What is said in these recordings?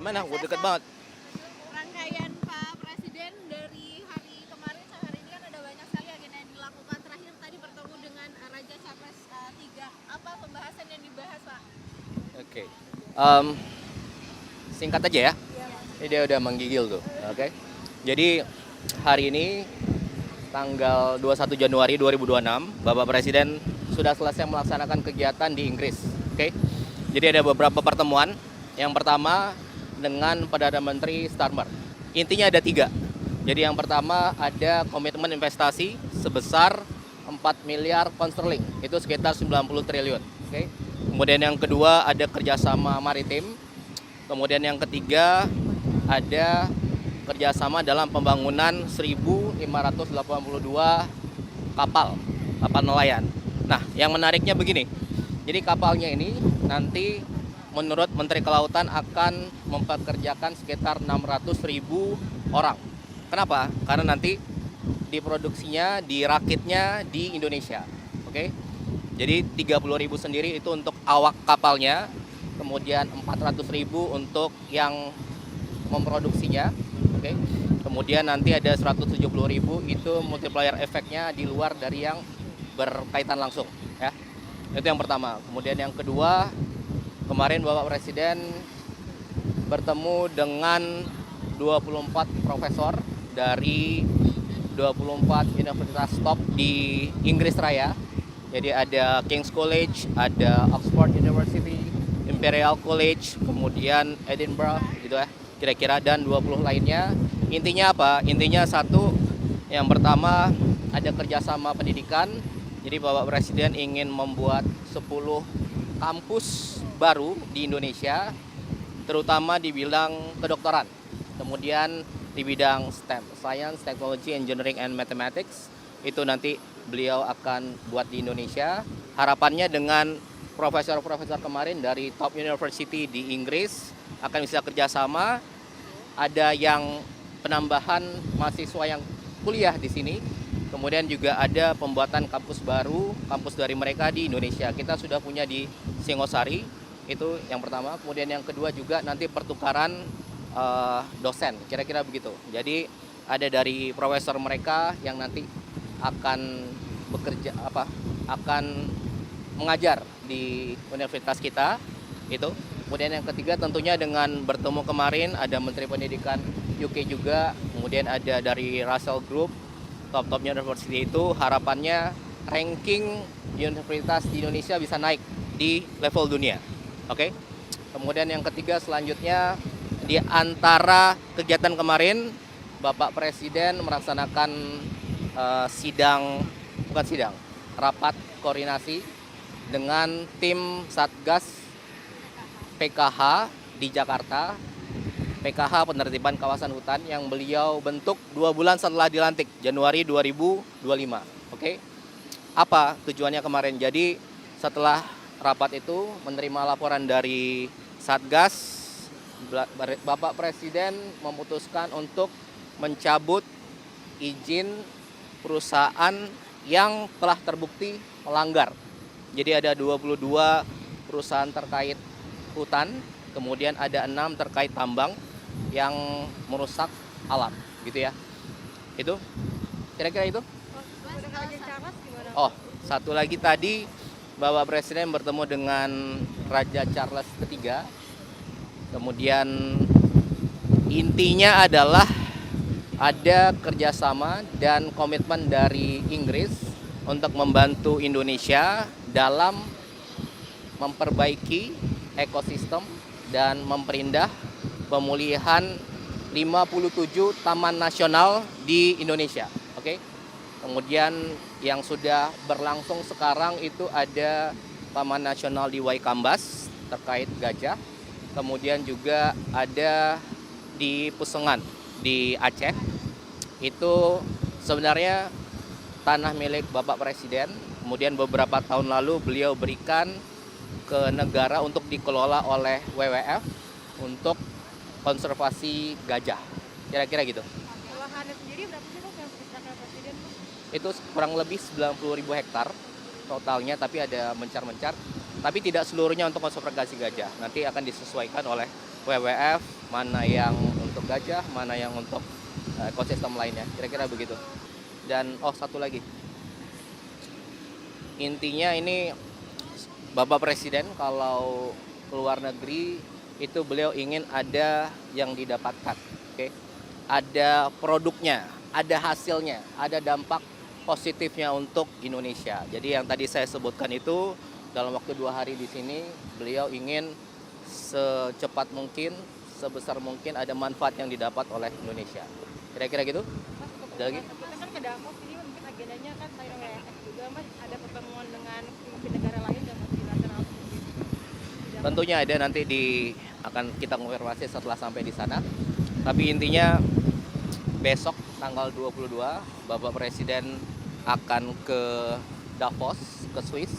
Gimana? Gue deket banget. Rangkaian Pak Presiden dari hari kemarin sampai hari ini kan ada banyak sekali agenda yang dilakukan. Terakhir tadi bertemu dengan Raja Charles III. Apa pembahasan yang dibahas, Pak? Oke. Singkat aja ya. Ini dia udah menggigil tuh. Oke. Jadi hari ini tanggal 21 Januari 2026, Bapak Presiden sudah selesai melaksanakan kegiatan di Inggris. Oke. Jadi ada beberapa pertemuan. Yang pertama dengan Perdana Menteri Starmer. Intinya ada 3. Jadi yang pertama ada komitmen investasi sebesar 4 miliar pound sterling. Itu sekitar 90 triliun. Oke. Kemudian yang kedua ada kerjasama maritim. Kemudian yang ketiga ada kerjasama dalam pembangunan 1.582 kapal nelayan. Nah, yang menariknya begini. Jadi kapalnya ini nanti menurut Menteri Kelautan akan mempekerjakan sekitar 600.000 orang. Kenapa? Karena nanti diproduksinya, dirakitnya di Indonesia. Oke. Jadi 30.000 sendiri itu untuk awak kapalnya, kemudian 400.000 untuk yang memproduksinya. Oke. Kemudian nanti ada 170.000 itu multiplier efeknya di luar dari yang berkaitan langsung, ya. Itu yang pertama. Kemudian yang kedua, kemarin Bapak Presiden bertemu dengan 24 profesor dari 24 universitas top di Inggris Raya. Jadi ada King's College, ada Oxford University, Imperial College, kemudian Edinburgh gitu ya, kira-kira, dan 20 lainnya. Intinya apa? Intinya satu, yang pertama ada kerjasama pendidikan. Jadi Bapak Presiden ingin membuat 10 kampus baru di Indonesia, terutama di bidang kedokteran. Kemudian di bidang STEM, Science, Technology, Engineering, and Mathematics, itu nanti beliau akan buat di Indonesia. Harapannya dengan profesor-profesor kemarin dari top university di Inggris akan bisa kerjasama. Ada yang penambahan mahasiswa yang kuliah di sini. Kemudian juga ada pembuatan kampus baru, kampus dari mereka di Indonesia. Kita sudah punya di Singosari, itu yang pertama. Kemudian yang kedua juga nanti pertukaran dosen, kira-kira begitu. Jadi ada dari profesor mereka yang nanti akan bekerja akan mengajar di universitas kita itu. Kemudian yang ketiga tentunya dengan bertemu kemarin ada Menteri Pendidikan UK juga, kemudian ada dari Russell Group, top university itu, harapannya ranking universitas di Indonesia bisa naik di level dunia. Oke. Kemudian yang ketiga selanjutnya, di antara kegiatan kemarin Bapak Presiden melaksanakan rapat koordinasi dengan tim Satgas PKH di Jakarta. PKH penertiban kawasan hutan yang beliau bentuk 2 bulan setelah dilantik, Januari 2025. Oke. Apa tujuannya kemarin? Jadi setelah rapat itu menerima laporan dari Satgas, Bapak Presiden memutuskan untuk mencabut izin perusahaan yang telah terbukti melanggar. Jadi ada 22 perusahaan terkait hutan, kemudian ada 6 terkait tambang yang merusak alam, gitu ya. Itu kira-kira itu. Oh, satu lagi tadi Bapak Presiden bertemu dengan Raja Charles III. Kemudian intinya adalah ada kerjasama dan komitmen dari Inggris untuk membantu Indonesia dalam memperbaiki ekosistem dan memperindah pemulihan 57 taman nasional di Indonesia. Oke. Kemudian yang sudah berlangsung sekarang itu ada Taman Nasional di Waikambas terkait gajah. Kemudian juga ada di Pusengan di Aceh. Itu sebenarnya tanah milik Bapak Presiden. Kemudian beberapa tahun lalu beliau berikan ke negara untuk dikelola oleh WWF untuk konservasi gajah. Kira-kira gitu. Lahannya sendiri berapa sih, Pak, yang diserahkan Presiden? Itu kurang lebih 90.000 hektar totalnya, tapi ada mencar-mencar. Tapi tidak seluruhnya untuk konservasi gajah. Nanti akan disesuaikan oleh WWF, mana yang untuk gajah, mana yang untuk ekosistem lainnya. Kira-kira begitu. Dan satu lagi. Intinya ini Bapak Presiden kalau keluar negeri itu beliau ingin ada yang didapatkan, oke? Ada produknya, ada hasilnya, ada dampak positifnya untuk Indonesia. Jadi yang tadi saya sebutkan itu dalam waktu 2 hari di sini beliau ingin secepat mungkin, sebesar mungkin ada manfaat yang didapat oleh Indonesia. Kira-kira gitu? Ada lagi? Kita kan ke Davos ini mungkin agendanya kan sayur WWF juga Mas, ada pertemuan dengan pemimpin negara lain dan multilateral seperti itu. Tentunya ada, nanti akan kita konfirmasi setelah sampai di sana. Tapi intinya besok tanggal 22 Bapak Presiden akan ke Davos, ke Swiss,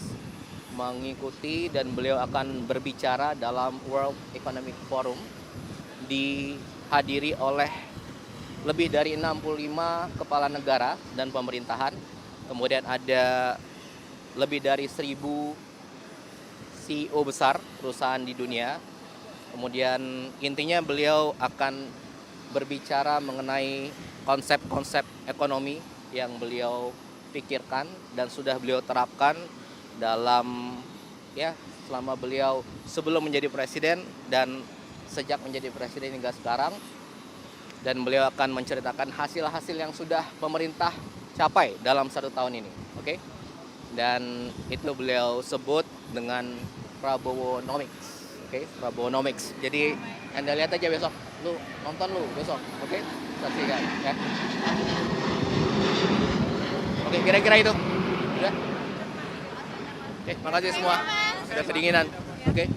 mengikuti dan beliau akan berbicara dalam World Economic Forum, dihadiri oleh lebih dari 65 kepala negara dan pemerintahan. Kemudian ada lebih dari 1.000 CEO besar perusahaan di dunia. Kemudian intinya beliau akan berbicara mengenai konsep-konsep ekonomi yang beliau pikirkan dan sudah beliau terapkan dalam selama beliau sebelum menjadi presiden dan sejak menjadi presiden hingga sekarang. Dan beliau akan menceritakan hasil-hasil yang sudah pemerintah capai dalam 1 tahun ini, oke? Dan itu beliau sebut dengan Prabowonomics, oke? Prabowonomics. Jadi Anda lihat aja besok, nonton besok, oke? Saksikan ya. Oke, kira-kira itu. Udah? Oke, makasih semua. Sudah kedinginan. Oke.